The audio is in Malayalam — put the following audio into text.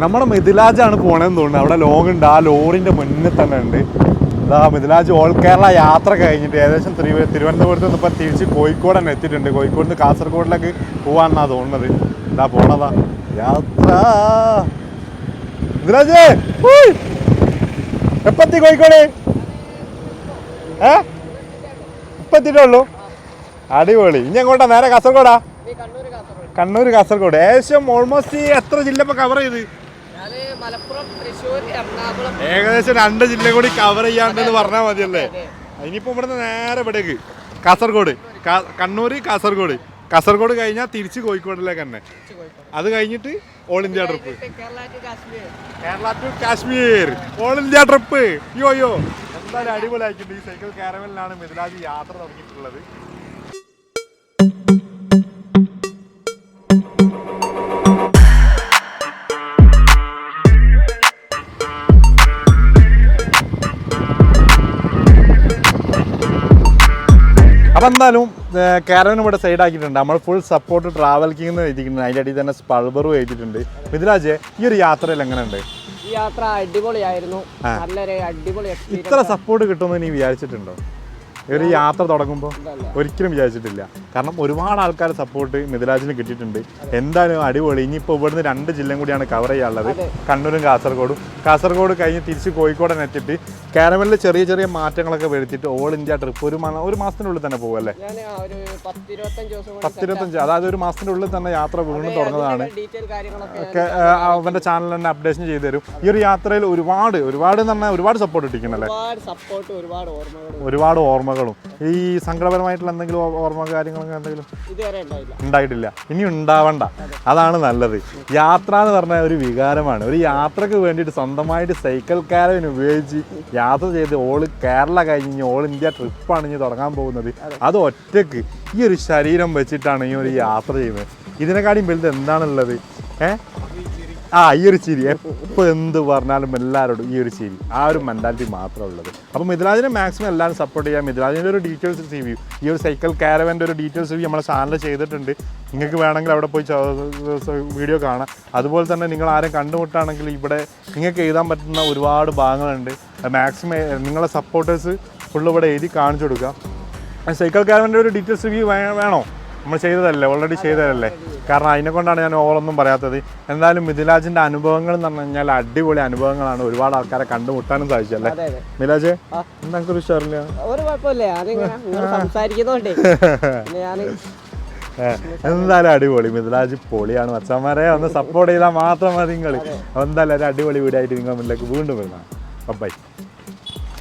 നമ്മുടെ മിഥിലാജാണ് പോണേന്ന് തോന്നുന്നു. അവിടെ ലോങ് ഉണ്ട്, ആ ലോറിൻ്റെ മുന്നിൽ തന്നെ ഉണ്ട്. ഇതാ മിഥിലാജ് ഓൾ കേരള യാത്ര കഴിഞ്ഞിട്ട് ഏകദേശം തിരുവനന്തപുരത്ത് നിന്ന് ഇപ്പം തിരിച്ച് കോഴിക്കോട് തന്നെ എത്തിയിട്ടുണ്ട്. കോഴിക്കോട് നിന്ന് കാസർഗോഡിലേക്ക് പോകാമെന്നാണ് തോന്നുന്നത്. ഇതാ പോണതാ യാത്ര. മിഥിലാജ് എപ്പത്തി കോഴിക്കോട്? ഇപ്പം എത്തിയിട്ടുള്ളൂ. അടിപൊളി. ഇനി എങ്ങോട്ടാ? നേരെ കാസർഗോഡാ? കണ്ണൂർ കാസർഗോഡ്. ഏകദേശം ഓൾമോസ്റ്റ് എത്ര ജില്ല ഇപ്പൊ കവർ ചെയ്ത്? ഏകദേശം 2 ജില്ല കൂടി കവർ ചെയ്യാണ്ടെന്ന് പറഞ്ഞാൽ മതിയല്ലേ? ഇനിയിപ്പോ ഇവിടുന്ന് നേരെ ഇവിടേക്ക് കാസർഗോഡ്, കണ്ണൂര്, കാസർഗോഡ് കഴിഞ്ഞാൽ തിരിച്ച് കോഴിക്കോടിലേക്ക് തന്നെ. അത് കഴിഞ്ഞിട്ട് all India trip, Kerala to Kashmir all India trip. Yo എന്തായാലും അടിപൊളിയായിട്ടുണ്ട്. ഈ സൈക്കിൾ കാരവനിലാണ് മിഥിലാജ് യാത്ര തുടങ്ങിയിട്ടുള്ളത്. അപ്പം എന്തായാലും കാരവൻ ഇവിടെ സൈഡ് ആക്കിയിട്ടുണ്ട്. നമ്മൾ ഫുൾ സപ്പോർട്ട് ട്രാവൽ കിങ് എഴുതിയിട്ടുണ്ട്. അതിൻ്റെ അടിയിൽ തന്നെ സ്പൾബറും എഴുതിയിട്ടുണ്ട്. മിഥിലാജ്, ഈ ഒരു യാത്രയിൽ എങ്ങനെയുണ്ട്? ഈ യാത്ര അടിപൊളിയായിരുന്നു. നല്ലൊരു അടിപൊളി. ഇത്ര സപ്പോർട്ട് കിട്ടുമെന്ന് നീ വിചാരിച്ചിട്ടുണ്ടോ? ഒരു യാത്ര തുടങ്ങുമ്പോൾ ഒരിക്കലും വിചാരിച്ചിട്ടില്ല. കാരണം ഒരുപാട് ആൾക്കാർ സപ്പോർട്ട് മിഥിലാജിന് കിട്ടിയിട്ടുണ്ട്. എന്തായാലും അടിപൊളി. ഇനിയിപ്പോൾ ഇവിടുന്ന് 2 ജില്ലയും കൂടിയാണ് കവർ ചെയ്യാനുള്ളത്, കണ്ണൂരും കാസർഗോഡും. കാസർഗോഡ് കഴിഞ്ഞ് തിരിച്ച് കോഴിക്കോട് എത്തിയിട്ട് കാരവനിൽ ചെറിയ ചെറിയ മാറ്റങ്ങളൊക്കെ വരുത്തിയിട്ട് ഓൾ ഇന്ത്യ ട്രിപ്പ് ഒരു മാസത്തിനുള്ളിൽ തന്നെ പോകും അല്ലേ? 10-25, അതായത് ഒരു മാസത്തിൻ്റെ ഉള്ളിൽ തന്നെ യാത്ര വീണ്ടും തുടങ്ങുന്നതാണ്. ഒക്കെ അവൻ്റെ ചാനൽ തന്നെ അപ്ഡേഷൻ ചെയ്തു തരും. ഈ ഒരു യാത്രയിൽ ഒരുപാട് എന്ന് പറഞ്ഞാൽ ഒരുപാട് സപ്പോർട്ട് കിട്ടിക്കുന്നല്ലേ? ഒരുപാട് ഓർമ്മ. ഈ സങ്കടപരമായിട്ടുള്ള എന്തെങ്കിലും ഓർമ്മ കാര്യങ്ങളൊക്കെ എന്തെങ്കിലും ഉണ്ടായിട്ടില്ല. ഇനി ഉണ്ടാവണ്ട, അതാണ് നല്ലത്. യാത്ര എന്ന് പറഞ്ഞാൽ ഒരു വികാരമാണ്. ഒരു യാത്രക്ക് വേണ്ടിയിട്ട് സ്വന്തമായിട്ട് സൈക്കിൾ കാരവൻ ഉപയോഗിച്ച് യാത്ര ചെയ്ത് കേരള കഴിഞ്ഞ് ഓൾ ഇന്ത്യ ട്രിപ്പാണ് ഇനി തുടങ്ങാൻ പോകുന്നത്. അത് ഒറ്റക്ക് ഈ ഒരു ശരീരം വെച്ചിട്ടാണ് ഈ ഒരു യാത്ര ചെയ്യുന്നത്. ഇതിനെക്കാളും വലുത് എന്താണുള്ളത്? ഈ ഒരു ചിരി. എപ്പോൾ എന്ത് പറഞ്ഞാലും എല്ലാവരോടും ഈ ഒരു ചിരി, ആ ഒരു മെൻറ്റാലിറ്റി മാത്രമേ ഉള്ളത്. അപ്പോൾ മിഥിലാജിനെ മാക്സിമം എല്ലാവരും സപ്പോർട്ട് ചെയ്യാം. മിഥിലാജിൻ്റെ ഒരു ഡീറ്റെയിൽസ് റിവ്യൂ, ഈ ഒരു സൈക്കിൾ കാരവൻ്റെ ഒരു ഡീറ്റെയിൽസ് റിവ്യൂ നമ്മുടെ ചാനൽ ചെയ്തിട്ടുണ്ട്. നിങ്ങൾക്ക് വേണമെങ്കിൽ അവിടെ പോയി വീഡിയോ കാണാം. അതുപോലെ തന്നെ നിങ്ങൾ ആരും കണ്ടുമുട്ടാണെങ്കിൽ ഇവിടെ നിങ്ങൾക്ക് എഴുതാൻ പറ്റുന്ന ഒരുപാട് ഭാഗങ്ങളുണ്ട്. മാക്സിമം നിങ്ങളെ സപ്പോർട്ടേഴ്സ് ഫുള്ള് ഇവിടെ എഴുതി കാണിച്ചു കൊടുക്കുക. സൈക്കിൾ കാരവൻ്റെ ഒരു ഡീറ്റെയിൽസ് റിവ്യൂ വേണോ? നമ്മൾ ചെയ്തതല്ലേ, ഓൾറെഡി ചെയ്തതല്ലേ. കാരണം അതിനെക്കൊണ്ടാണ് ഞാൻ ഓവറൊന്നും പറയാത്തത്. എന്തായാലും മിഥിലാജിൻ്റെ അനുഭവങ്ങൾ എന്ന് പറഞ്ഞു കഴിഞ്ഞാൽ അടിപൊളി അനുഭവങ്ങളാണ്. ഒരുപാട് ആൾക്കാരെ കണ്ടുമുട്ടാനും സാധിച്ചല്ലേ മിഥിലാജ്? നമുക്കൊരു ഇഷ്ടമില്ല, എന്തായാലും അടിപൊളി. മിഥിലാജ് പൊളിയാണ്. മച്ചന്മാരെ ഒന്ന് സപ്പോർട്ട് ചെയ്താൽ മാത്രം മതി നിങ്ങൾ. എന്തായാലും ഒരു അടിപൊളി വീഡിയോ ആയിട്ട് നിങ്ങൾ മുന്നിലേക്ക് വീണ്ടും വരുന്നതാണ്. ബൈ.